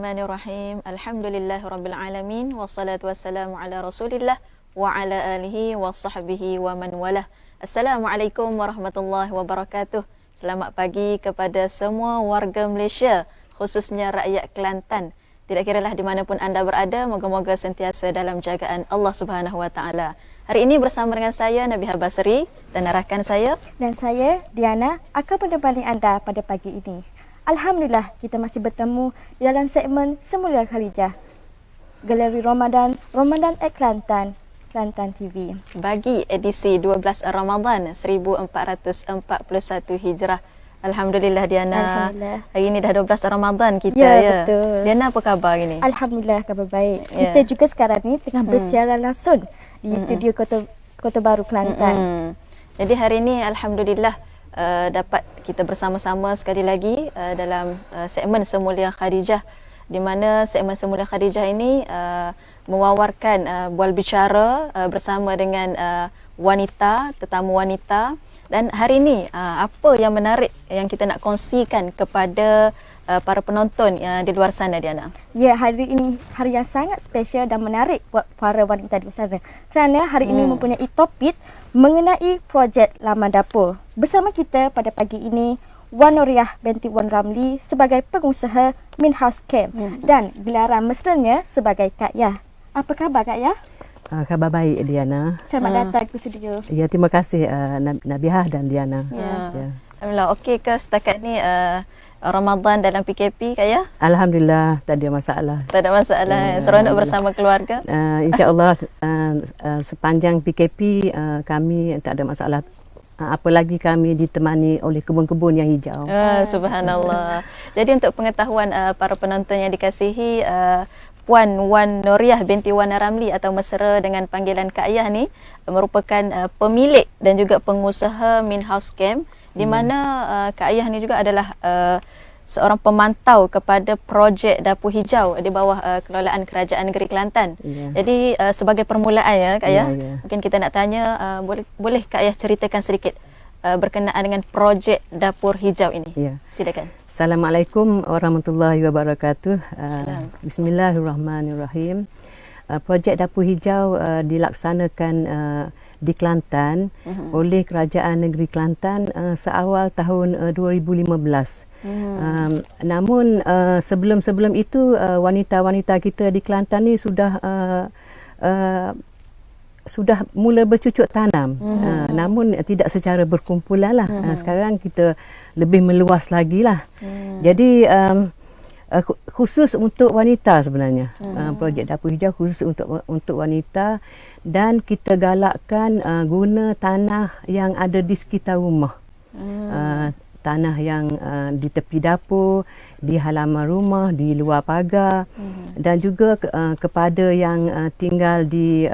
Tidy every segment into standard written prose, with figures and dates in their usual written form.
Bismillahirrahmanirrahim. Alhamdulillahirabbil alamin wassalatu wassalamu ala Rasulillah wa ala alihi wa sahbihi wa man walah. Assalamualaikum warahmatullahi wabarakatuh. Selamat pagi kepada semua warga Malaysia, khususnya rakyat Kelantan. Tidak kiralah di mana pun anda berada, moga-moga sentiasa dalam jagaan Allah Subhanahu wa taala. Hari ini bersama dengan saya Nabihah Basri dan rakan saya dan saya Diana akan menemani anda pada pagi ini. Alhamdulillah, kita masih bertemu di dalam segmen Semulia Kharijah, Galeri Ramadan at Kelantan, Kelantan TV. Bagi edisi 12 Ramadan 1441 Hijrah. Alhamdulillah Diana. Alhamdulillah. Hari ini dah 12 Ramadan kita ya. Betul. Diana, apa khabar hari ini? Alhamdulillah, khabar baik. Kita juga sekarang ni tengah bersiaran langsung di studio Kota Baru Kelantan. Jadi hari ini alhamdulillah dapat kita bersama-sama sekali lagi dalam segmen Semulia Kharijah, di mana segmen Semulia Kharijah ini mewawarkan bual bicara bersama dengan wanita, tetamu wanita. Dan hari ini apa yang menarik yang kita nak kongsikan kepada para penonton di luar sana, Diana? Ya, hari ini hari yang sangat special dan menarik buat para wanita di sana. Kerana hari ini mempunyai topik mengenai projek laman dapur. Bersama kita pada pagi ini Wan Nuriah binti Wan Ramli sebagai pengusaha Min House Camp dan gelaran mesranya sebagai Kak Yah. Apa khabar Kak Yah? Khabar baik Diana. Selamat datang ke studio. Ya, terima kasih Nabihah dan Diana. Ya. Alhamdulillah, okey ke setakat ni Ramadan dalam PKP Kak Yah? Alhamdulillah, tak ada masalah. Tak ada masalah. Seronok bersama keluarga. InsyaAllah sepanjang PKP kami tak ada masalah. Apalagi kami ditemani oleh kebun-kebun yang hijau. Subhanallah. Jadi untuk pengetahuan para penonton yang dikasihi, Puan Wan Nuriah binti Wan Ramli atau mesra dengan panggilan Kak Yah ni merupakan pemilik dan juga pengusaha Min House Camp, di mana Kak Yah ni juga adalah seorang pemantau kepada projek dapur hijau di bawah kelolaan Kerajaan Negeri Kelantan. Jadi sebagai permulaan ya Kak Yah, mungkin kita nak tanya, boleh Kak Yah ceritakan sedikit berkenaan dengan projek dapur hijau ini? Silakan. Assalamualaikum warahmatullahi wabarakatuh. Bismillahirrahmanirrahim. Projek dapur hijau dilaksanakan di Kelantan oleh Kerajaan Negeri Kelantan seawal tahun 2015. Namun sebelum itu wanita-wanita kita di Kelantan ni sudah mula bercucuk tanam, namun tidak secara berkumpulan lah. Sekarang kita lebih meluas lagi lah. Jadi khusus untuk wanita sebenarnya, projek dapur hijau khusus untuk wanita, dan kita galakkan guna tanah yang ada di sekitar rumah. Tanah yang di tepi dapur, di halaman rumah, di luar pagar, dan juga kepada yang tinggal di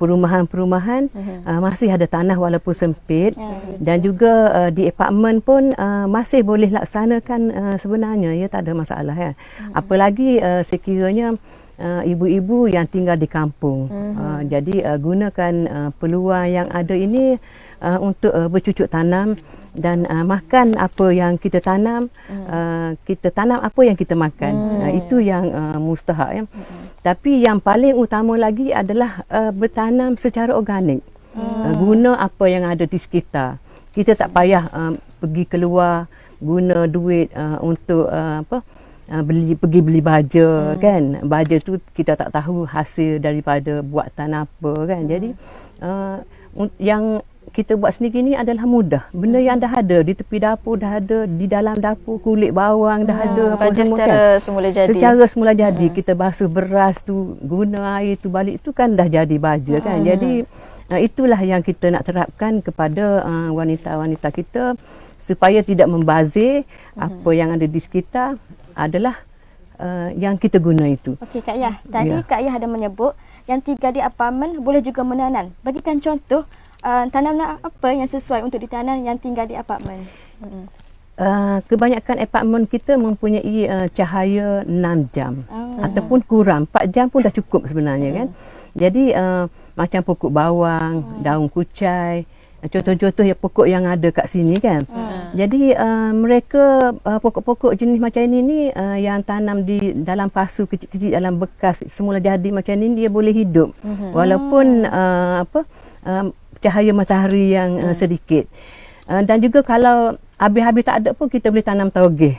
perumahan-perumahan, masih ada tanah walaupun sempit, dan juga di apartmen pun masih boleh laksanakan sebenarnya, ya, tak ada masalah ya. Apalagi sekiranya ibu-ibu yang tinggal di kampung. Jadi gunakan peluang yang ada ini untuk bercucuk tanam dan makan apa yang kita tanam. Kita tanam apa yang kita makan. Itu yang mustahak ya. Tapi yang paling utama lagi adalah bertanam secara organik. Guna apa yang ada di sekitar. Kita tak payah pergi keluar guna duit untuk pergi beli baja, kan. Baja tu kita tak tahu hasil daripada buatan apa, kan. Jadi yang kita buat sendiri ni adalah mudah. Benda yang dah ada di tepi dapur, dah ada di dalam dapur, kulit bawang dah ada, apa baja semua, secara kan. semula jadi. Secara semula jadi. Kita basuh beras tu, guna air tu balik tu, kan dah jadi baja, kan. Jadi itulah yang kita nak terapkan kepada wanita-wanita kita supaya tidak membazir. Apa yang ada di sekitar adalah yang kita guna itu. Okey Kak Yah, tadi Kak Yah ada menyebut yang tinggal di apartmen boleh juga menanam. Bagikan contoh tanaman apa yang sesuai untuk ditanam yang tinggal di apartmen. Kebanyakan apartmen kita mempunyai cahaya 6 jam ataupun kurang, 4 jam pun dah cukup sebenarnya, kan. Jadi macam pokok bawang, daun kucai, contoh-contoh yang pokok yang ada kat sini kan. Jadi mereka pokok-pokok jenis macam ini ni yang tanam di dalam pasu kecil-kecil dalam bekas semula jadi macam ni, dia boleh hidup walaupun cahaya matahari yang sedikit. Dan juga kalau habis-habis tak ada pun kita boleh tanam tauge.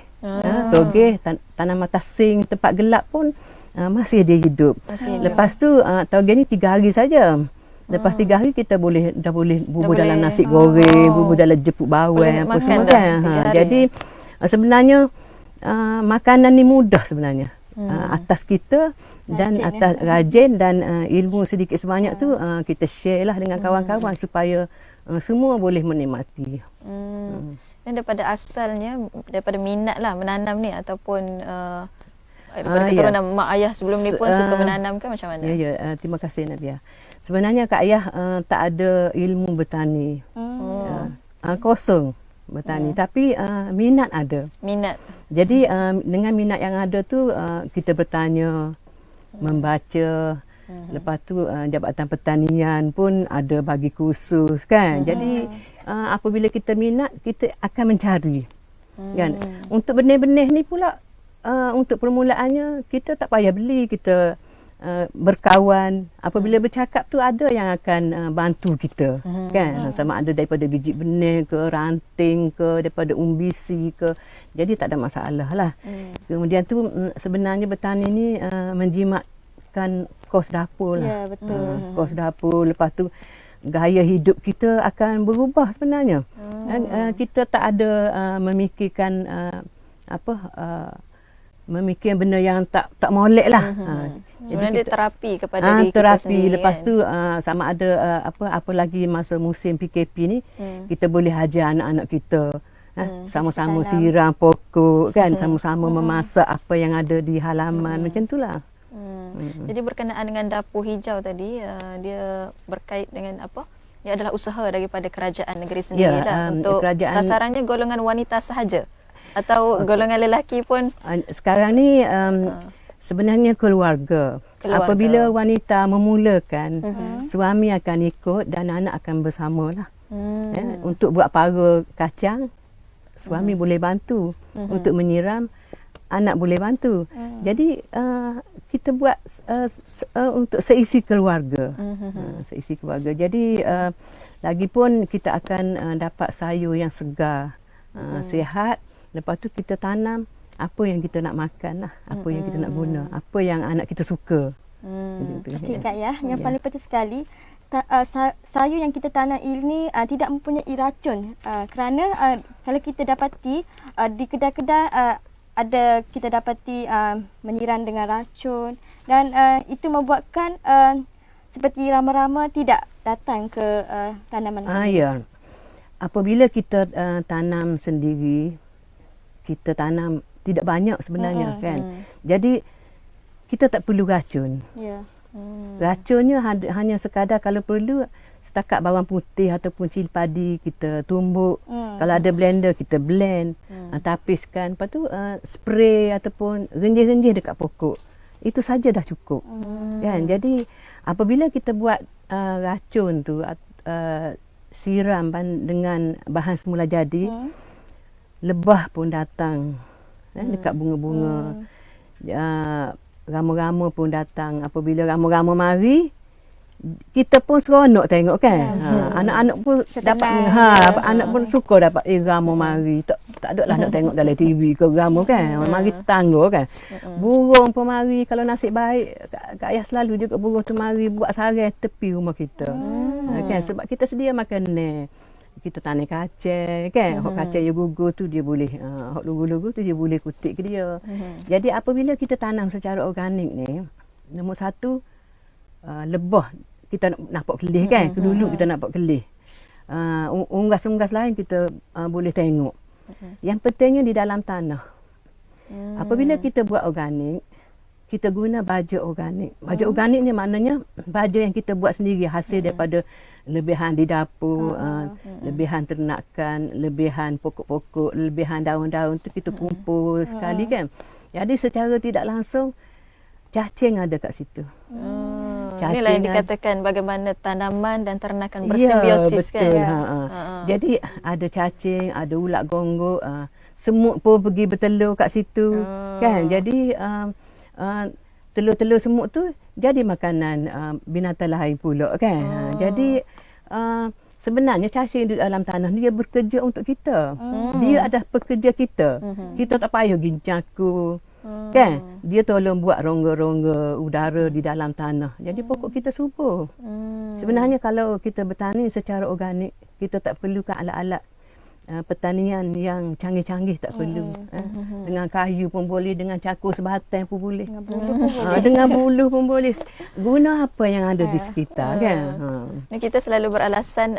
Tauge, tanam atas sing tempat gelap pun masih dia hidup. Lepas tu tauge ni 3 hari saja. Lepas 3 hari kita dah boleh bubur dalam nasi goreng, bubur dalam jeput bawang apa semua kan. Jadi sebenarnya makanan ni mudah sebenarnya. Atas kita dan atas rajin dan ilmu sedikit sebanyak tu kita share lah dengan kawan-kawan supaya semua boleh menikmati. Dan daripada asalnya, daripada minat lah menanam ni ataupun daripada keturunan mak ayah sebelum ni pun suka menanam ke macam mana? Ya, terima kasih Nabiah. Sebenarnya Kak Ayah tak ada ilmu bertani. Kosong bertani. Tapi minat ada. Minat. Jadi dengan minat yang ada tu kita bertanya, membaca. Lepas tu Jabatan Pertanian pun ada bagi kursus kan. Jadi apabila kita minat, kita akan mencari. Kan? Untuk benih-benih ni pula untuk permulaannya kita tak payah beli, kita berkawan. Apabila bercakap tu ada yang akan bantu kita kan, sama ada daripada biji benih ke, ranting ke, daripada umbisi ke. Jadi tak ada masalah lah. Kemudian tu sebenarnya bertani ni menjimatkan kos dapur lah. Ya, betul. Kos dapur. Lepas tu gaya hidup kita akan berubah sebenarnya. Kita tak ada memikirkan memikirkan benda yang tak molek lah. Sebenarnya dia terapi kepada diri kita sendiri. Lepas kan? tu sama ada apa lagi masa musim PKP ni, kita boleh ajar anak-anak kita sama-sama siram pokok kan, sama-sama memasak apa yang ada di halaman, macam itulah. Jadi berkenaan dengan dapur hijau tadi, dia berkait dengan apa? Ia adalah usaha daripada kerajaan negeri sendiri lah. Untuk sasarannya golongan wanita sahaja atau golongan lelaki pun? Sekarang ni sebenarnya keluarga. Apabila wanita memulakan, suami akan ikut dan anak akan bersama lah. Untuk buat para kacang, suami boleh bantu. Untuk menyiram, anak boleh bantu. Jadi kita buat untuk seisi keluarga. Seisi keluarga. Jadi lagipun kita akan dapat sayur yang segar, sihat. Lepas tu kita tanam apa yang kita nak makan lah, apa yang kita nak guna, apa yang anak kita suka. Okey Kak Ayah, yang paling penting sekali sayur yang kita tanam ini tidak mempunyai racun, kerana kalau kita dapati di kedai-kedai ada kita dapati menyiram dengan racun, dan itu membuatkan seperti rama-rama tidak datang ke tanaman. Ya. Apabila kita tanam sendiri, kita tanam tidak banyak sebenarnya kan. Jadi kita tak perlu racun. Racunnya hanya sekadar kalau perlu setakat bawang putih ataupun cili padi kita tumbuk. Kalau ada blender kita blend, tapiskan, lepas tu spray ataupun renjih-renjih dekat pokok. Itu saja dah cukup. Kan? Jadi apabila kita buat racun tu siram dengan bahan semula jadi, lebah pun datang dekat bunga-bunga. Rama-rama pun datang. Apabila rama-rama mari, kita pun seronok tengok kan. Anak-anak pun dapat anak pun suka dapat rama mari. Tak ada lah nak tengok dalam TV ke rama kan. Mari tetangga kan. Burung pun mari, kalau nasib baik Kak Ayah selalu juga burung tu mari buat sarang tepi rumah kita. Kan, sebab kita sedia makan kita tanam kacang kan. Hok kacang yang gugur tu dia boleh hok lugu-lugu tu dia boleh kutik ke dia. Jadi apabila kita tanam secara organik ni, nombor satu lebah kita nak nampak kelih kan. Dulu kita nampak kelih. Unggas-unggas lain kita boleh tengok. Yang pentingnya di dalam tanah. Apabila kita buat organik, kita guna baja organik. Baja organik ni maknanya baja yang kita buat sendiri, hasil daripada lebihan di dapur, lebihan ternakan, lebihan pokok-pokok, lebihan daun-daun tu kita kumpul sekali kan. Jadi secara tidak langsung cacing ada kat situ. inilah yang dikatakan bagaimana tanaman dan ternakan Ya, bersimbiosis betul. kan. Jadi ada cacing, ada ulat gonggok, semut pun pergi bertelur kat situ kan. Jadi telur-telur semut tu jadi makanan binatang lain pula kan. Jadi sebenarnya cacing di dalam tanah ni dia bekerja untuk kita. Dia adalah pekerja kita. Kita tak payah pergi caku. Kan? Dia tolong buat rongga-rongga udara di dalam tanah. Jadi pokok kita subur. Sebenarnya kalau kita bertani secara organik, kita tak perlukan alat-alat pertanian yang canggih-canggih, tak perlu. Dengan kayu pun boleh, dengan cakur sebatang pun boleh. Dengan buluh pun boleh. Guna apa yang ada di sekitar kan. Kita selalu beralasan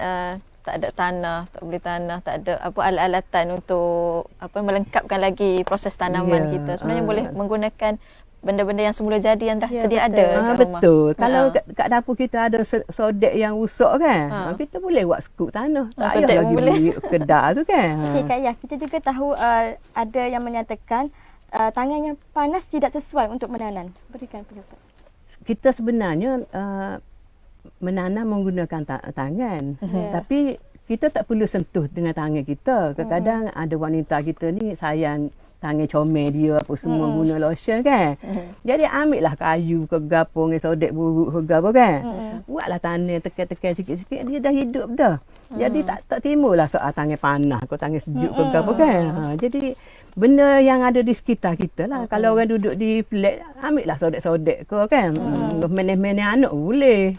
tak ada tanah, tak boleh tanah, tak ada apa alat-alatan untuk melengkapkan lagi proses tanaman kita. Sebenarnya boleh menggunakan benda-benda yang semula jadi yang dah sedia ada kat rumah. Betul. Kalau kat dapur kita ada sodek yang rusak kan, kita boleh buat skup tanah. Tak payah lagi beli kedai tu kan. Okey Kak Yah, kita juga tahu ada yang menyatakan tangan yang panas tidak sesuai untuk menanam. Berikan pendapat. Kita sebenarnya menanam menggunakan tangan, tapi kita tak perlu sentuh dengan tangan kita. Kadang-kadang ada wanita kita ni sayang tangan comel dia apa semua guna lotion kan. Jadi ambil lah kayu ke gapo dengan sodek buruk ke gapo kan. Buatlah tanah tekan-tekan sikit-sikit dia dah hidup dah. Jadi tak timbullah soal tangan panas ke tangan sejuk ke gapo kan. Jadi benda yang ada di sekitar kita lah. Kalau orang duduk di flat, ambil lah sodek-sodek ke kan. Menes-menes anak boleh.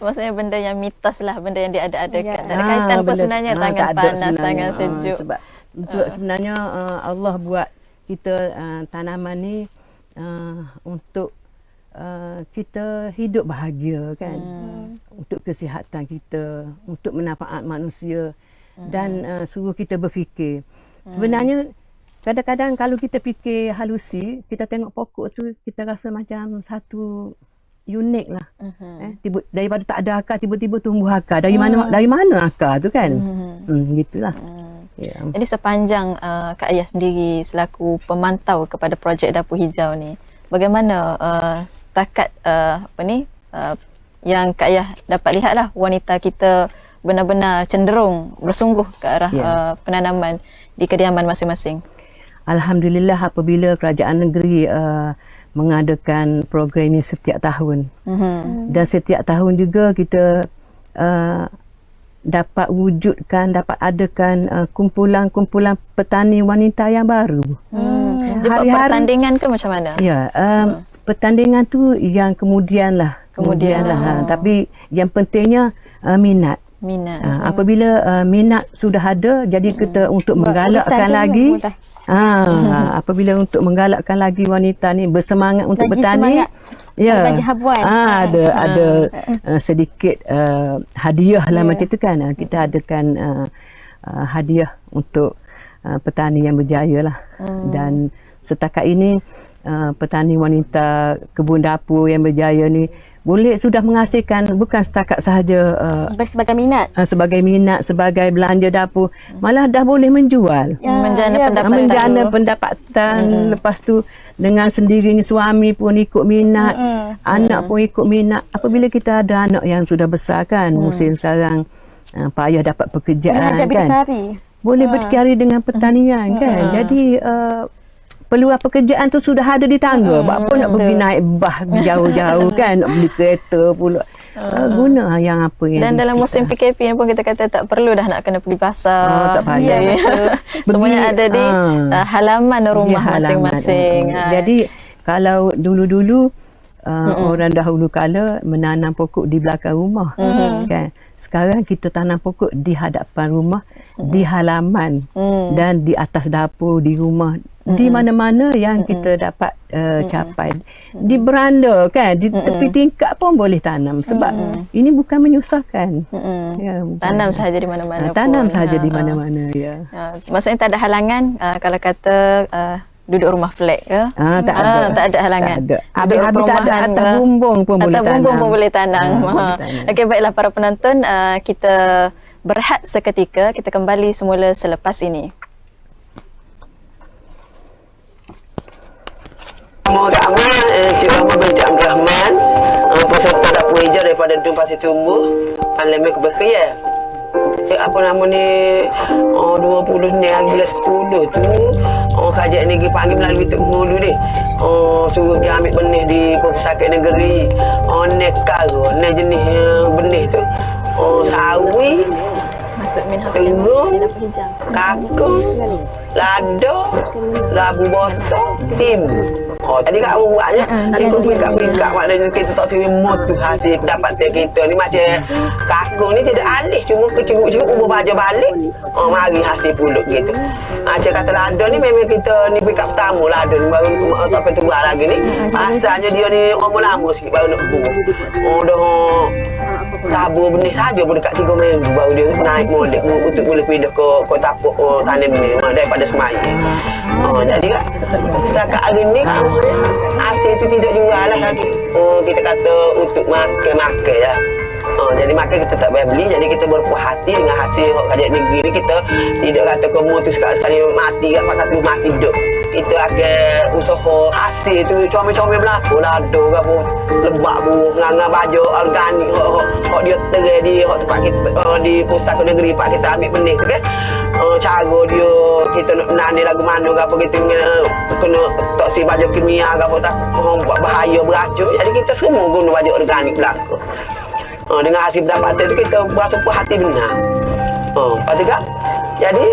Maksudnya benda yang mitos lah, benda yang diada-adakan. Tak ada kaitan pun sebenarnya tangan panas, tangan sejuk. Sebab sebenarnya Allah buat kita tanaman ni untuk kita hidup bahagia kan. Untuk kesihatan kita, untuk manfaat manusia dan suruh kita berfikir. Sebenarnya kadang-kadang kalau kita fikir halusi, kita tengok pokok tu kita rasa macam satu unik lah. Daripada tak ada akar tiba-tiba tumbuh akar. Dari mana akar tu kan? Gitulah. Yeah. Jadi sepanjang Kak Ayah sendiri selaku pemantau kepada projek Dapur Hijau ni, bagaimana setakat yang Kak Ayah dapat lihatlah wanita kita benar-benar cenderung bersungguh ke arah penanaman di kediaman masing-masing? Alhamdulillah apabila kerajaan negeri mengadakan program ini setiap tahun. Dan setiap tahun juga kita dapat wujudkan, dapat adakan kumpulan-kumpulan petani wanita yang baru. Hari-hari pertandingan ke macam mana? Ya, pertandingan tu yang kemudian lah. Tapi yang pentingnya minat. Apabila minat sudah ada, jadi kita untuk menggalakkan lagi. Apabila untuk menggalakkan lagi wanita ni bersemangat untuk bertani, bagi habuan. Ada sedikit hadiah lah macam tu kan. Kita adakan hadiah untuk petani yang berjaya lah. Dan setakat ini petani wanita kebun dapur yang berjaya ni boleh sudah menghasilkan bukan setakat sahaja sebagai minat, sebagai belanja dapur, malah dah boleh menjual, menjana pendapatan. Lepas tu dengan sendirinya suami pun ikut minat, anak pun ikut minat. Apabila kita ada anak yang sudah besar kan, musim sekarang payah dapat pekerjaan kan, boleh berkari dengan pertanian kan. Jadi peluang pekerjaan tu sudah ada di tangga. Buat apa nak pergi naik bah jauh-jauh kan, nak beli kereta pula. Guna yang apa yang. Dan dalam musim PKP ni pun kita kata tak perlu dah nak kena pergi pasar. Tak payah. Semuanya ada di halaman rumah masing-masing. Jadi kalau dulu-dulu orang dahulu kala menanam pokok di belakang rumah kan. Sekarang kita tanam pokok di hadapan rumah, di halaman dan di atas dapur, di rumah, di mana-mana yang kita dapat capai. Di beranda kan, di tepi tingkap pun boleh tanam sebab ini bukan menyusahkan. Tanam sahaja di mana-mana. Tanam sahaja di mana-mana ya. Maksudnya tak ada halangan kalau kata duduk rumah flat ke? Tak ada halangan. Tak ada. Habis tak ada atas bumbung pun boleh tanam. Atas bumbung pun boleh tanam. Okey, baiklah para penonton, kita berehat seketika, kita kembali semula selepas ini. Nama agama Cik Rahman binti Abdul Rahman, Puasa dapur hijau daripada Dun Pasir Tumbuh, Parlimen Keberkaya. Apa nama ni 20 ni hari bulan 10 tu kerajaan negeri panggil melalui Tok Ngulu ni suruh dia ambil benih di Pusaka Negeri nekaro ni jenis benih tu sawi Masuk main house terung di dapur hijau. kakung lado labu botok tim. Jadi kat buatnya ikut peringkat-peringkat, maknanya kita tak seri mutu hasil pendapatan kita ni macam kakung ni tidak alih, cuma keceruk-ceruk ubah baju balik mari hasil pulut gitu. Macam kata lado ni memang kita ni peringkat pertama lado ni baru tak apa terbuat lagi ni. Asalnya dia ni umur lama sikit baru nak buah. Dah tabur benih saja pun dekat 3 minggu baru dia naik molek untuk boleh pindah ke tapuk tanam ni daripada semaya. Jadi kak setakat hari ni hasil tu tidak jual lah lagi. Kita kata untuk makan ya. Jadi makan kita tak payah beli, jadi kita berpuas hati dengan hasil kerajaan negeri ni. Kita tidak kata kamu tu sekali mati kat pakat tu mati duk. Kita akan usaha hasil tu comel-comel berlaku lah, ada apa lebak buah nganga baju organik hok dia terai di hok tempat kita di Pusaka Negeri pak kita ambil benih tu kan. Cara dia kita nak menanam lagu mana ke apa kita kena tak si baju kimia ke apa tak buat bahaya beracun. Jadi kita semua guna baju organik berlaku. Dengan hasil pendapatan tu kita berasa puas hati benar. Lepas tu kan jadi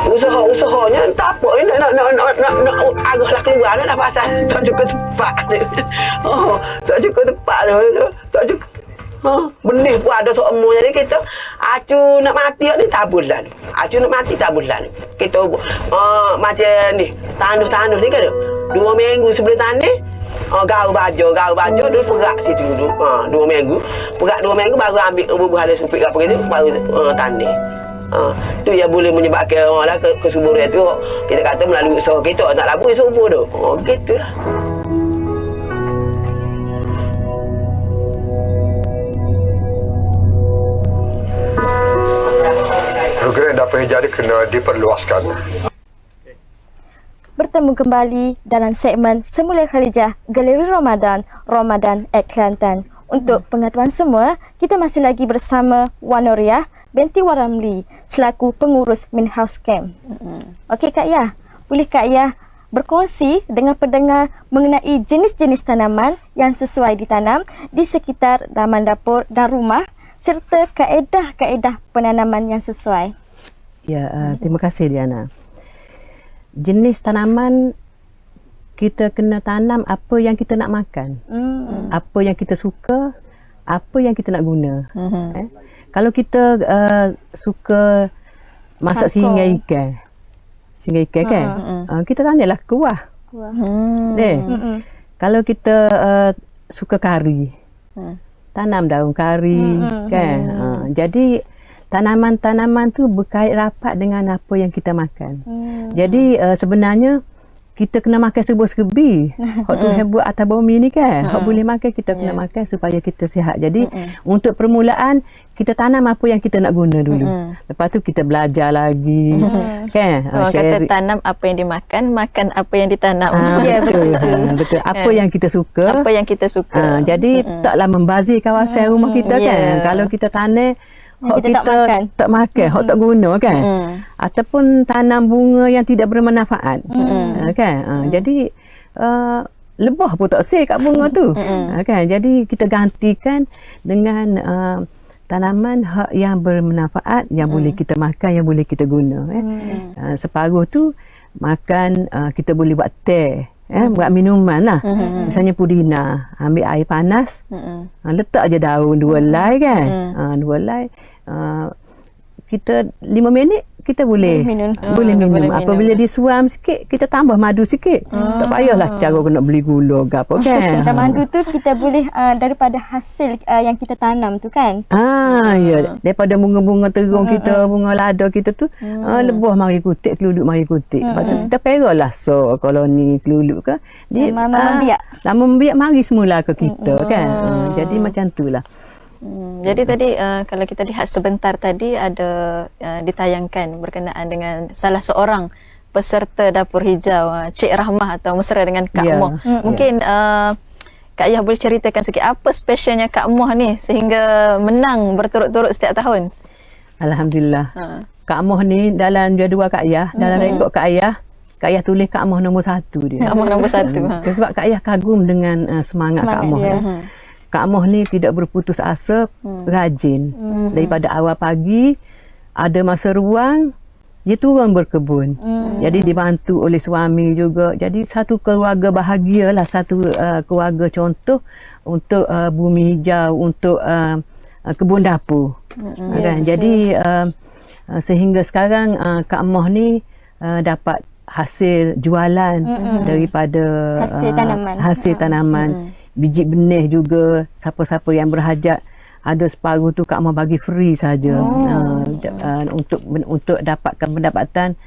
usaha-usahanya tak apa nak arahlah keluar dah pasal tak cukup tepat. Tak cukup tepat dah. Tak cukup. Benih pun ada semua. Jadi kita acu nak mati ni tabulan. Acu nak mati tabulan. Kita macam ni tanah ni kan 2 minggu sebelum tanam gaul baju dulu perak situ dulu 2 minggu perak 2 minggu baru ambil bubuh ada supik apa gitu baru tanam. Tu yang boleh menyebabkan lah kesuburan tu kita kata melalui usaha kita tak labu subur tu. Gitulah. Program dapur hijau ni kena diperluaskan. Bertemu kembali dalam segmen Semula Khalijah Galeri Ramadan at Kelantan. Untuk pengetahuan semua, kita masih lagi bersama Wan Noriah binti Wan Ramli selaku pengurus Main House Camp. Okey Kak Yah, boleh Kak Yah berkongsi dengan pendengar mengenai jenis-jenis tanaman yang sesuai ditanam di sekitar taman dapur dan rumah serta kaedah-kaedah penanaman yang sesuai. Ya, terima kasih Diana. Jenis tanaman kita kena tanam apa yang kita nak makan. Apa yang kita suka, apa yang kita nak guna. Kalau kita suka masak singgah ikan kan, kita tanamlah kuah. Kalau kita suka kari, tanam daun kari kan. Jadi tanaman-tanaman tu berkait rapat dengan apa yang kita makan. Jadi sebenarnya kita kena makan serba-serbi. Hak Tuhan buat atas bumi ni kan. Hak boleh makan kita kena makan supaya kita sihat. Jadi untuk permulaan kita tanam apa yang kita nak guna dulu. Lepas tu kita belajar lagi. Kan? Kata tanam apa yang dimakan, makan apa yang ditanam. Ya betul. Betul. Apa yang kita suka. Apa yang kita suka. Jadi taklah membazir kawasan rumah kita kan. Kalau kita tanam hak kita tak makan, hak tak guna kan. Ataupun tanam bunga yang tidak bermanfaat. Kan? Jadi lebah pun tak sel kat bunga tu. Kan? Jadi kita gantikan dengan tanaman hak yang bermanfaat, yang boleh kita makan, yang boleh kita guna. Separuh tu makan, kita boleh buat teh. Buat minuman lah. Misalnya pudina, ambil air panas, letak je daun 2 helai kan. 2 helai, kita 5 minit kita boleh minum. Apabila disuam sikit, kita tambah madu sikit. Tak payahlah cara nak beli gula ke apa kan. Dan madu tu kita boleh daripada hasil yang kita tanam tu kan. Ya, daripada bunga-bunga terung kita, bunga lada kita tu, lebah mari kutik, keluduk mari kutik. Lepas tu kita perahlah koloni keluduk ke. Jadi lama membiak mari semula ke kita kan. Jadi macam tu lah. Jadi tadi kalau kita lihat sebentar tadi ada ditayangkan berkenaan dengan salah seorang peserta dapur hijau, Cik Rahmah atau mesra dengan Kak Mo. Mungkin Kak Ayah boleh ceritakan sikit apa specialnya Kak Moh ni sehingga menang berturut-turut setiap tahun? Alhamdulillah. Ha. Kak Moh ni dalam jadual Kak Ayah, dalam rekod Kak Ayah tulis Kak Moh nombor 1 dia. Kak Moh nombor 1. Sebab Kak Ayah kagum dengan semangat Kak Moh. dia. Kak Moh ni tidak berputus asa, rajin. Daripada awal pagi, ada masa ruang, dia turun berkebun. Jadi dibantu oleh suami juga. Jadi satu keluarga bahagialah, satu keluarga contoh untuk bumi hijau, untuk kebun dapur. Kan? Jadi sehingga sekarang Kak Moh ni dapat hasil jualan daripada hasil tanaman. Biji benih juga, siapa-siapa yang berhajat, ada separuh tu Kak Moh bagi free saja. Untuk dapatkan pendapatan,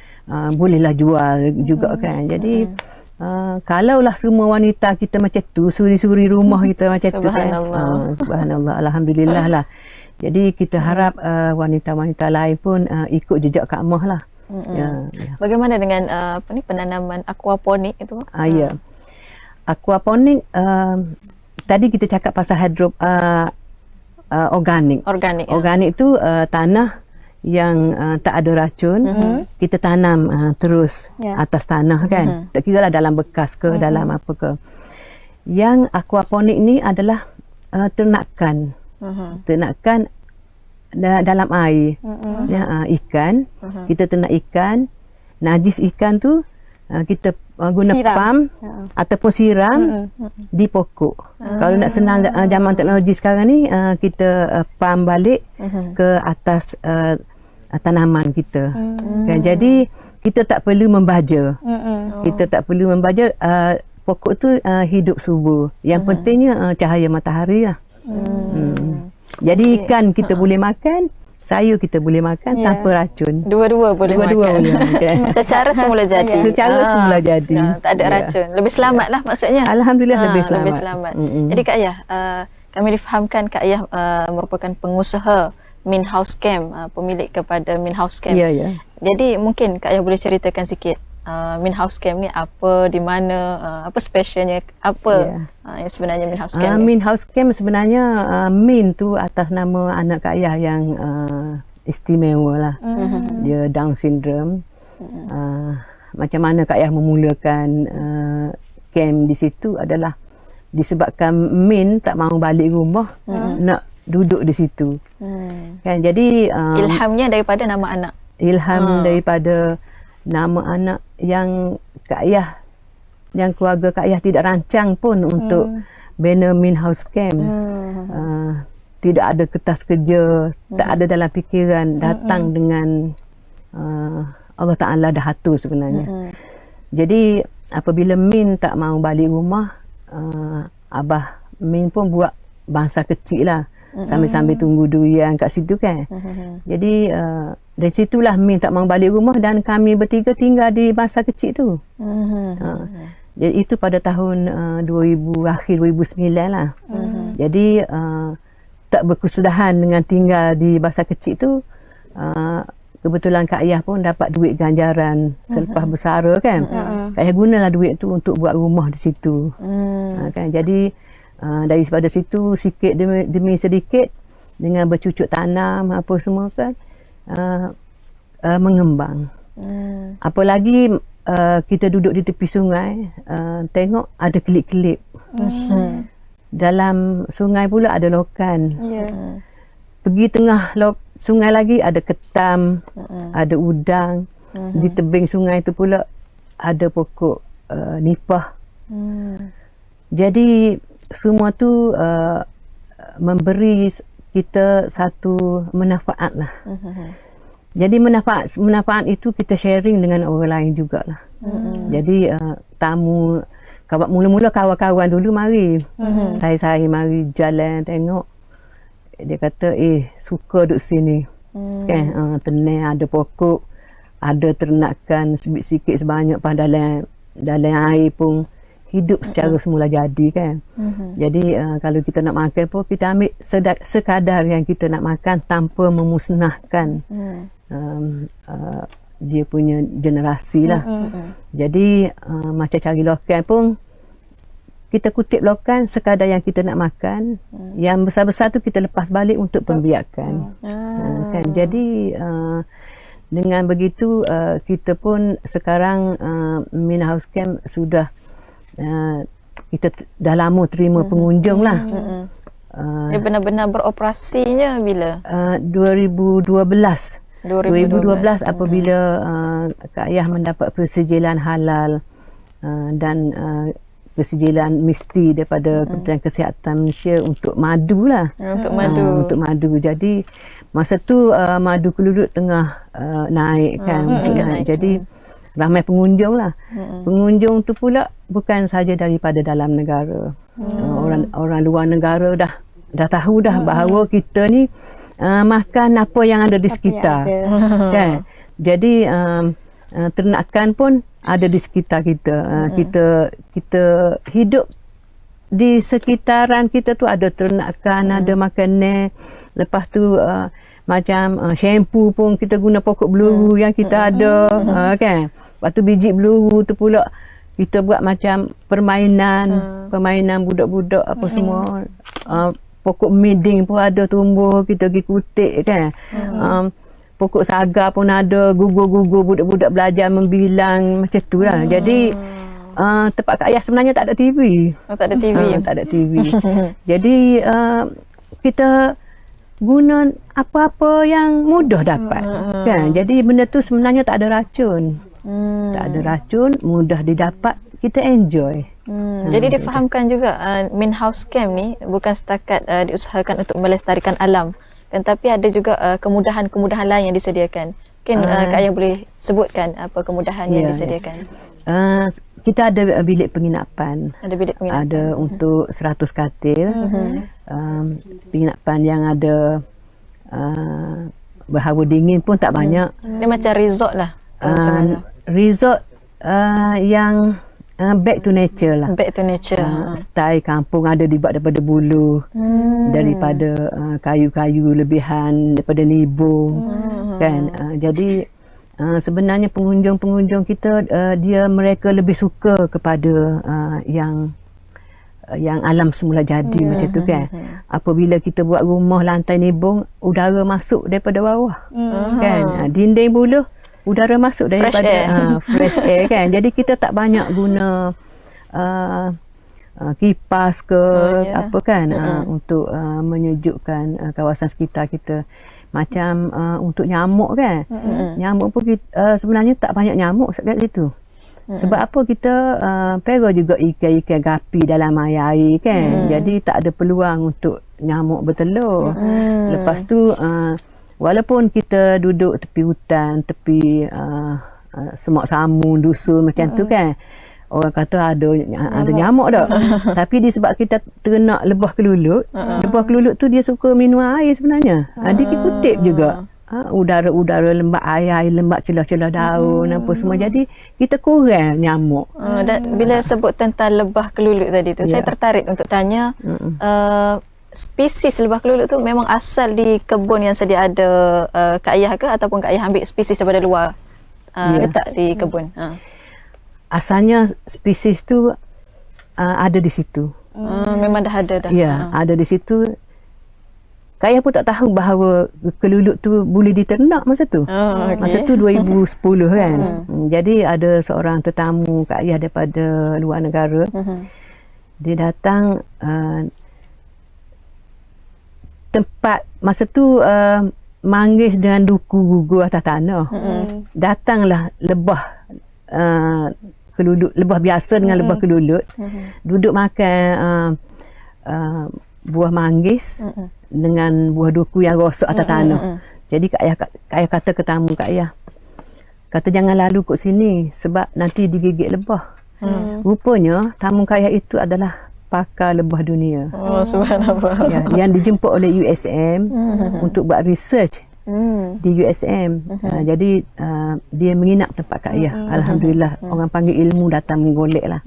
bolehlah jual juga kan. Jadi kalaulah semua wanita kita macam tu, suri-suri rumah kita macam tu kan. Subhanallah, alhamdulillah lah. Jadi kita harap wanita-wanita lain pun ikut jejak Kak Moh lah. Bagaimana dengan penanaman aquaponik itu? Ya. Aquaponik, tadi kita cakap pasal organik. Organik tu tanah yang tak ada racun. Kita tanam terus atas tanah kan. Tak kira lah dalam bekas ke, dalam apa ke. Yang aquaponik ni adalah ternakan. Ternakan dalam air. Ikan. Kita ternak ikan. Najis ikan tu kita guna pam ataupun siram di pokok. Kalau nak senang zaman teknologi sekarang ni, kita pam balik ke atas tanaman kita. Kan? Jadi kita tak perlu membaja. Kita tak perlu membaja. Pokok tu hidup subur. Yang pentingnya cahaya matahari lah. Jadi ikan kita boleh makan, sayur kita boleh makan tanpa racun. Dua-dua boleh makan. Secara semula jadi. Secara semula jadi. Tak ada racun. Lebih selamat lah maksudnya. Alhamdulillah lebih selamat. Lebih selamat. Jadi Kak Ayah, kami difahamkan Kak Ayah merupakan pengusaha Min House Camp, pemilik kepada Min House Camp. Ya. Jadi mungkin Kak Ayah boleh ceritakan sikit Min House Camp ni apa, di mana, apa specialnya, apa yang sebenarnya Min House Camp ni? Min House Camp sebenarnya Min tu atas nama anak Kak Ayah yang istimewa lah. Dia Down syndrome. Macam mana Kak Ayah memulakan camp di situ adalah disebabkan Min tak mahu balik rumah, nak duduk di situ. Kan, jadi ilhamnya daripada nama anak. Ilham daripada nama anak yang Kak Ayah, yang keluarga Kak Ayah tidak rancang pun untuk bina Min House Camp. Tidak ada kertas kerja, tak ada dalam fikiran, datang dengan Allah Ta'ala dah atur sebenarnya. Jadi apabila Min tak mahu balik rumah, Abah Min pun buat bangsa kecil lah, sambil-sambil tunggu durian kat situ kan. Jadi dari situlah Min tak mahu balik rumah dan kami bertiga tinggal di bangsa kecil tu. Jadi itu pada tahun 2000, akhir 2009 lah. Jadi tak berkesudahan dengan tinggal di bangsa kecil tu, kebetulan Kak Ayah pun dapat duit ganjaran selepas bersara kan. Kak Ayah gunalah duit tu untuk buat rumah di situ. Kan? Jadi daripada situ sikit demi sedikit dengan bercucuk tanam apa semua kan, mengembang. Apalagi kita duduk di tepi sungai, tengok ada kelip-kelip. Dalam sungai pula ada lokan. Pergi tengah sungai lagi ada ketam, ada udang. Di tebing sungai tu pula ada pokok nipah. Jadi semua tu memberi kita satu manfaat lah. Jadi manfaat itu kita sharing dengan orang lain jugalah. Jadi tamu, mula-mula kawan-kawan dulu mari. Saya mari jalan tengok. Dia kata suka duduk sini. Kan tenang, ada pokok, ada ternakan sikit sebanyak pada dalam air pun hidup secara semula jadi kan. Jadi kalau kita nak makan pun kita ambil sekadar yang kita nak makan tanpa memusnahkan dia punya generasi lah. Jadi macam cari lokan pun kita kutip lokan sekadar yang kita nak makan. Yang besar-besar tu kita lepas balik untuk pembiakan. Kan? Jadi dengan begitu kita pun sekarang Mina House Camp sudah kita dah lama terima pengunjung lah. Dia benar-benar beroperasinya bila? 2012 apabila Kak Ayah mendapat persijilan halal dan persijilan mesti daripada Kementerian Kesihatan Malaysia untuk madu lah. Untuk madu. Jadi masa tu madu keluduk tengah naik kan. Naik. Jadi ramai pengunjung lah. Pengunjung tu pula bukan sahaja daripada dalam negara. Orang luar negara dah tahu dah bahawa kita ni makan apa yang ada di sekitar. Kan? Jadi ternakan pun ada di sekitar kita. Kita hidup di sekitaran kita tu ada ternakan, ada makanan. Lepas tu macam shampoo pun kita guna pokok beluru yang kita ada. Kan? Lepas tu biji beluru tu pula kita buat macam permainan budak-budak apa semua. Pokok miding pun ada tumbuh, kita pergi kutik kan. Pokok saga pun ada, gugur-gugur budak-budak belajar membilang macam tu lah. Jadi tempat Kak Ayah sebenarnya tak ada TV. Tak ada TV. Tak ada TV. Jadi kita guna apa-apa yang mudah dapat. Kan? Jadi benda tu sebenarnya tak ada racun. Tak ada racun, mudah didapat, kita enjoy. Jadi difahamkan juga Min House Camp ni bukan setakat diusahakan untuk melestarikan alam, tetapi ada juga kemudahan-kemudahan lain yang disediakan. Mungkin Kak Ayah boleh sebutkan apa kemudahan yang disediakan. Kita ada bilik penginapan. Ada Ada untuk 100 katil. Penginapan yang ada berhawa dingin pun tak banyak. Dia macam resort lah. Macam mana? Resort yang back to nature lah. Back to nature. Style kampung ada dibuat daripada bulu, daripada kayu-kayu lebihan, daripada nibung. Kan? Jadi sebenarnya pengunjung-pengunjung kita mereka lebih suka kepada yang alam semula jadi macam tu kan. Apabila kita buat rumah lantai nibung, udara masuk daripada bawah. Kan? Dinding buluh, udara masuk daripada fresh air kan. Jadi kita tak banyak guna kipas ke apa kan untuk menyejukkan kawasan sekitar kita. Macam untuk nyamuk kan. Nyamuk pun kita, sebenarnya tak banyak nyamuk kat situ. Sebab apa kita pera juga ikan-ikan gapi dalam air kan. Jadi tak ada peluang untuk nyamuk bertelur. Lepas tu walaupun kita duduk tepi hutan, tepi semak samun, dusun macam tu kan, orang kata ada nyamuk tak. Tapi disebab kita ternak lebah kelulut, lebah kelulut tu dia suka minum air sebenarnya. Dia kutip juga udara-udara lembab air lembab celah-celah daun apa semua. Jadi kita kurang nyamuk. Dan bila sebut tentang lebah kelulut tadi tu, saya tertarik untuk tanya spesies lebah kelulut tu memang asal di kebun yang sedia ada Kak Ayah ke, ataupun Kak Ayah ambil spesies daripada luar letak di kebun? Asalnya spesies tu ada di situ. Memang dah ada dah. Ya, ada di situ. Kak Ayah pun tak tahu bahawa kelulut tu boleh diternak masa tu. Masa tu 2010 kan. Jadi ada seorang tetamu Kak Ayah daripada luar negara. Dia datang tempat masa tu manggis dengan duku gugur atas tanah. Datanglah lebah kelulut, lebah biasa dengan lebah kelulut, duduk makan buah manggis dengan buah duku yang rosak atas tanah. Jadi Kak Ayah kata ke tamu Kak Ayah, kata jangan lalu kat sini sebab nanti digigit lebah. Rupanya tamu Kak Ayah itu adalah pakar lebah dunia. Subhanallah. Yang dijemput oleh USM untuk buat research di USM. Jadi dia menginap tempat Kak Ayah. Alhamdulillah, orang panggil ilmu datang menggolek lah.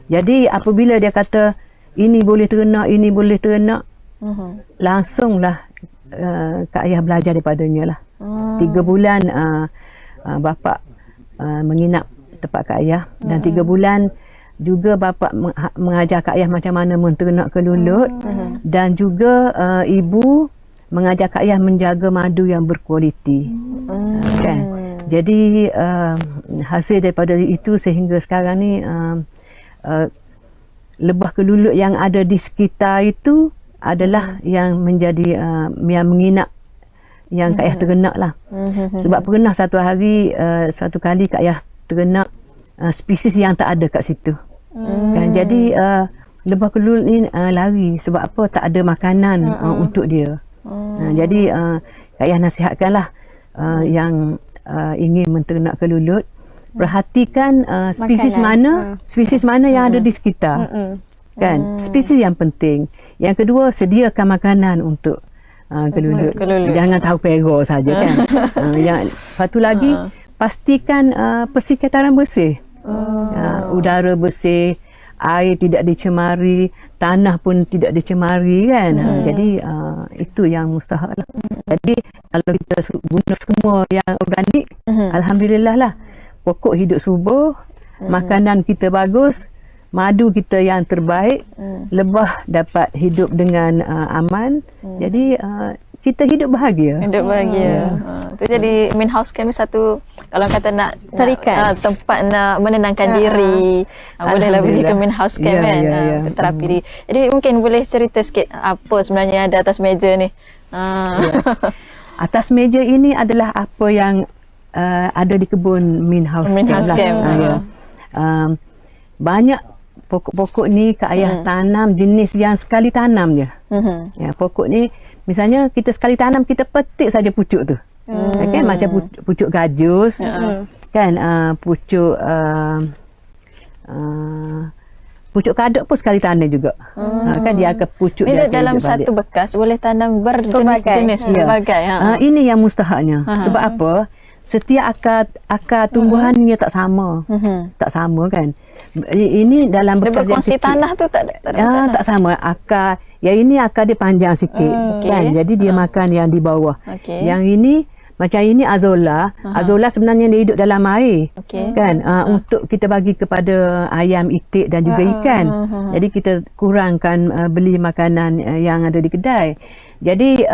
Jadi apabila dia kata ini boleh ternak, ini boleh ternak, langsunglah Kak Ayah belajar daripadanya lah. 3 bulan bapa menginap tempat Kak Ayah, dan 3 bulan juga bapa mengajar Kak Ayah macam mana menternak kelulut, dan juga ibu mengajar Kak Ayah menjaga madu yang berkualiti. Kan? Jadi hasil daripada itu sehingga sekarang ni lebah kelulut yang ada di sekitar itu adalah yang menjadi yang menginak yang Kak Ayah ternak lah. Sebab pernah satu kali Kak Ayah ternak spesies yang tak ada kat situ. Kan? Jadi lebah kelulut ni lari sebab apa? Tak ada makanan untuk dia. Jadi Kak Ayah nasihatkanlah yang ingin menternak kelulut, perhatikan spesies mana yang ada di sekitar. Kan? Spesies yang penting. Yang kedua, sediakan makanan untuk kelulut. Jangan tahu pera saja kan. Lepas tu lagi pastikan persekitaran bersih. Udara bersih, air tidak dicemari, tanah pun tidak dicemari kan. Jadi itu yang mustahak lah. Jadi kalau kita guna semua yang organik, alhamdulillah lah, pokok hidup subur, makanan kita bagus, madu kita yang terbaik, lebah dapat hidup dengan aman. Jadi kita hidup bahagia. Itu jadi main house camp satu, kalau kata nak tempat nak menenangkan diri, bolehlah pergi ke main house camp kan. Terapi diri. Jadi mungkin boleh cerita sikit apa sebenarnya ada atas meja ni. Atas meja ini adalah apa yang ada di kebun main house camp. Banyak pokok-pokok ni Kak Ayah tanam jenis yang sekali tanam je. Pokok ni misalnya kita sekali tanam, kita petik saja pucuk tu. Kan macam pucuk gajus, kan pucuk pucuk kaduk pun sekali tanam juga. Kan dia akan pucuk ni dalam satu bekas boleh tanam berjenis-jenis berbagai. Ini yang mustahaknya. Sebab apa? Setiap akar tumbuhannya tak sama. Tak sama kan. Ini dalam bekas yang kecil. Tanah tu tak ada masalah. Tak sama. Akar yang ini akar dia panjang sikit kan. Jadi dia makan yang di bawah. Yang ini macam ini azolla. Azolla sebenarnya dia hidup dalam air. Kan? Untuk kita bagi kepada ayam, itik dan juga ikan. Jadi kita kurangkan beli makanan yang ada di kedai. Jadi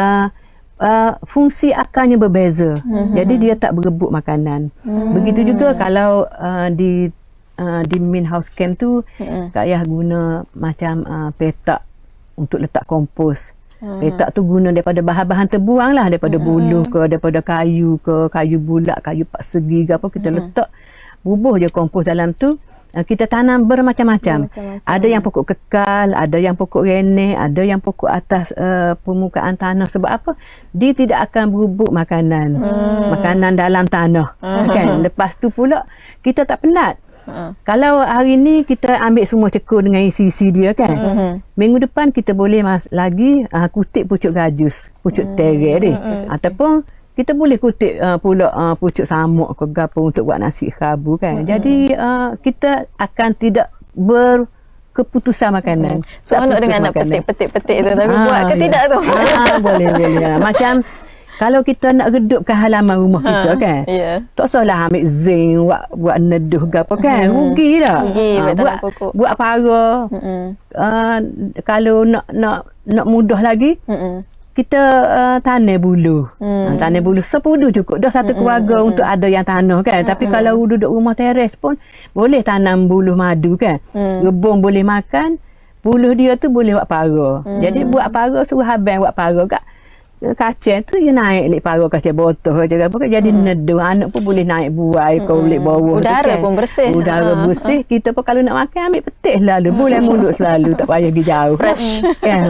fungsi akarnya berbeza. Jadi dia tak berebut makanan. Begitu juga kalau di main house camp tu Kak Ayah guna macam petak untuk letak kompos. Petak tu guna daripada bahan-bahan terbuang lah, daripada buluh ke, daripada kayu ke, kayu bulat, kayu persegi ke apa, kita letak, bubuh je kompos dalam tu. Kita tanam bermacam-macam. Ada yang pokok kekal, ada yang pokok renek, ada yang pokok atas permukaan tanah. Sebab apa? Dia tidak akan berebut makanan. Makanan dalam tanah. Kan? Lepas tu pula kita tak penat. Kalau hari ni kita ambil semua cekur dengan isi-isi dia kan. Minggu depan kita boleh lagi kutip pucuk gajus, pucuk terek ni. Ataupun kita boleh kutip pula pucuk samuk ke gapo untuk buat nasi khabu kan. Jadi kita akan tidak berkeputusan makanan. Seronok dengan nak petik-petik tu, tapi buat ke tidak tu? Boleh. Macam kalau kita nak redupkan halaman rumah kita kan, tak usahlah ambil zinc buat neduh ke apa kan, rugi dah. Buat para. Kalau nak mudah lagi, kita tanam bulu. Tanam bulu sepudu cukup. Dah satu keluarga untuk ada yang tanah kan. Tapi kalau duduk rumah teres pun boleh tanam buluh madu kan. Rebung boleh makan, buluh dia tu boleh buat para. Jadi buat para, suruh abang buat para kat kacang tu, dia naik lek para kacang botol je apa kan. Jadi neduh, anak pun boleh naik buai kau boleh bawa. Udara pun bersih. Udara bersih. Kita pun kalau nak makan ambil petik selalu. Boleh mulut selalu, tak payah pergi jauh. Fresh. Kan.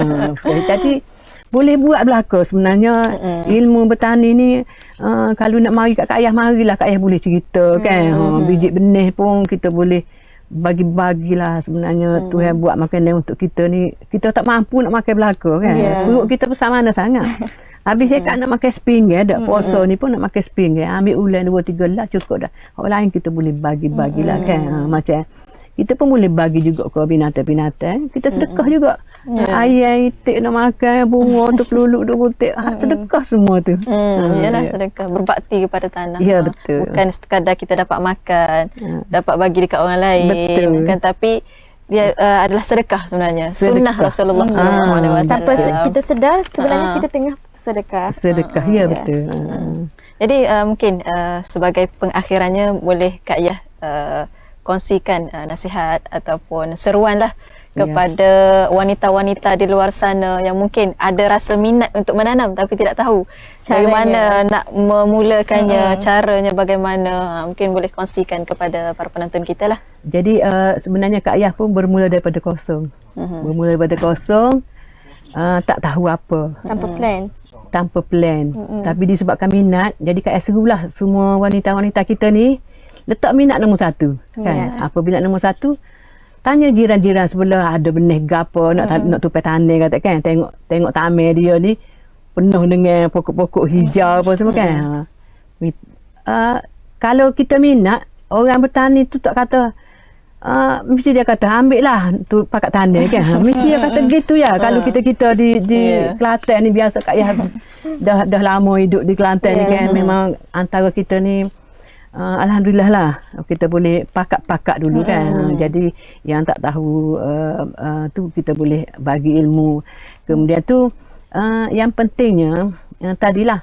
Jadi boleh buat belaka sebenarnya. Ilmu bertani ni kalau nak mari kat Kak Ayah, marilah Kak Ayah boleh cerita kan. Biji benih pun kita boleh bagi-bagilah sebenarnya. Tuhan buat makanan untuk kita ni, kita tak mampu nak makan belaka kan. Perut kita bersama mana sangat. Habis cakap nak makan sepinggan, dak puasa ni pun nak makan sepinggan, ambil ulang 2-3 lah cukup dah. Orang lain kita boleh bagi-bagilah kan. Macam kita pun boleh bagi juga ke binatang-binatang. Kita sedekah juga. Ayam itik nak makan, bunga tu peluluk tu butik. Sedekah semua tu. Yalah, sedekah. Berbakti kepada tanah. Ya, betul. Bukan sekadar kita dapat makan, dapat bagi dekat orang lain. Betul. Bukan, tapi dia adalah sedekah sebenarnya. Sunnah Rasulullah SAW. Tanpa kita sedar, sebenarnya kita tengah sedekah. Sedekah, ya betul. Jadi mungkin sebagai pengakhirannya boleh Kak Ayah kongsikan nasihat ataupun seruan lah kepada wanita-wanita di luar sana yang mungkin ada rasa minat untuk menanam tapi tidak tahu bagaimana nak memulakannya, caranya bagaimana. Mungkin boleh kongsikan kepada para penonton kita lah. Jadi sebenarnya Kak Ayah pun bermula daripada kosong. Bermula daripada kosong, tak tahu apa. Tanpa plan. Tapi disebabkan minat, jadi Kak Ayah serulah semua wanita-wanita kita ni letak minat nombor 1 kan. Apabila nombor 1, tanya jiran-jiran sebelah ada benih gapo nak tupai tanah katakan, tengok taman dia ni penuh dengan pokok-pokok hijau apa semua kan. Kalau kita minat, orang bertani tu tak kata mesti dia kata ambil lah tu pakat tanah kan. Mesti dia kata gitu ya. Kalau kita di Kelantan ni biasa Kak Ayah dah lama hidup di Kelantan ni kan, memang antara kita ni alhamdulillah lah kita boleh pakat dulu kan. Jadi yang tak tahu tu kita boleh bagi ilmu. Kemudian tu yang pentingnya tadilah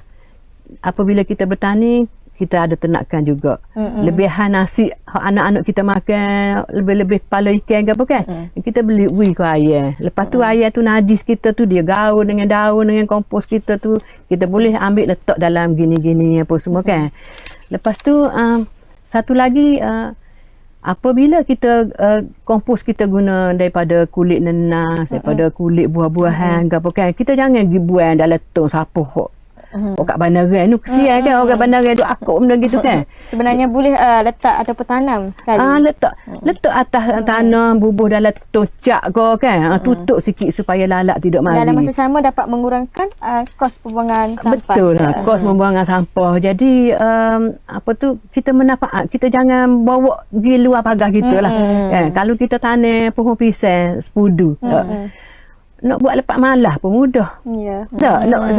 apabila kita bertani, kita ada ternakan juga. Lebihan nasi anak-anak kita makan, lebih-lebih kepala ikan ke apa kan, kita beli ke ayam. Lepas tu ayam tu najis kita tu, dia gaul dengan daun, dengan kompos kita tu, kita boleh ambil letak dalam gini-gini apa semua kan. Lepas tu satu lagi, apabila kita kompos kita guna daripada kulit nenas, daripada kulit buah-buahan ke apa kan, kita jangan pergi buang dalam tong sapuh kat bandaran tu. Kesian kan orang bandaran tu akuk benda gitu kan. Sebenarnya boleh letak ataupun tanam sekali. Letak atas tanah, bubuh dalam tocak ke kan. Tutup sikit supaya lalat tidak mari. Dalam masa sama dapat mengurangkan kos pembuangan sampah. Betul lah, kos pembuangan sampah. Jadi apa tu, kita manfaat, kita jangan bawa pergi luar pagar kita lah. Kalau kita tanam pohon pisang sepudu, nak buat lepak malah pun mudah. Ya. Tak, nak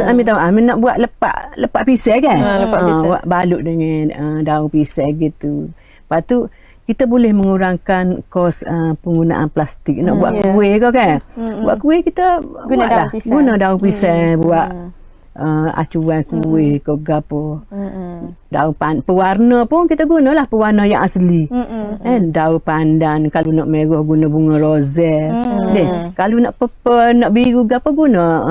buat lepak pisang kan. Lepak pisang. Balut dengan daun pisang gitu. Lepas tu kita boleh mengurangkan kos penggunaan plastik. Nak buat kuih ke kan. Buat kuih kita guna daun pisang buat acuan kuih ke gapo. Daun pewarna pun kita gunalah pewarna yang asli. Daun pandan, kalau nak merah guna bunga rozet. Kalau nak purple, nak biru gapo guna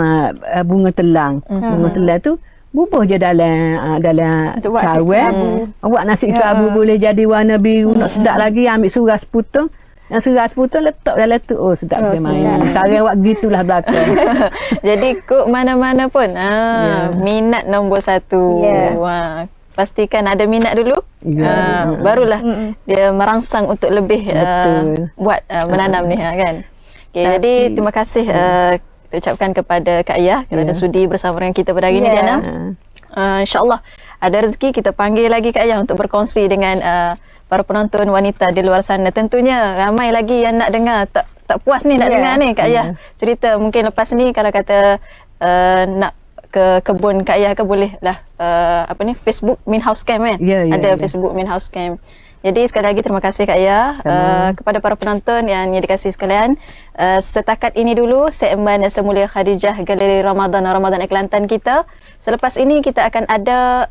bunga telang. Bunga telang tu bubuh je dalam cawan. Buat nasi kerabu boleh jadi warna biru. Nak sedap lagi, ambil suras potong. Yang seras putus letak dalam tu. Oh sedap dia main. Sekarang buat gitulah belakang. Jadi kok mana-mana pun minat nombor 1. Wah, pastikan ada minat dulu. Barulah dia merangsang untuk lebih buat menanam ni kan. Okay, jadi terima kasih kita ucapkan kepada Kak Ayah kerana sudi bersama dengan kita pada hari ini Diana. InsyaAllah ada rezeki kita panggil lagi Kak Ayah untuk berkongsi dengan para penonton wanita di luar sana. Tentunya ramai lagi yang nak dengar, tak puas ni nak dengar ni Kak Ayah cerita. Mungkin lepas ni kalau kata nak ke kebun Kak Ayah ke, boleh lah Facebook Min House Camp kan. Ada Facebook Min House Camp. Jadi sekali lagi terima kasih Kak Ayah. Kepada para penonton yang dikasihi sekalian, setakat ini dulu segmen Semulia Khadijah Galeri Ramadan Kelantan kita. Selepas ini kita akan ada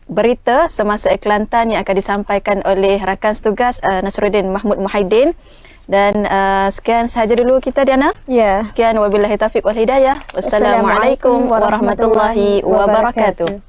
berita semasa Kelantan yang akan disampaikan oleh rakan setugas Nasruddin Mahmud Muhaiddin. Dan sekian sahaja dulu kita Diana. Sekian wabillahi taufiq wal hidayah. Wassalamualaikum warahmatullahi wabarakatuh.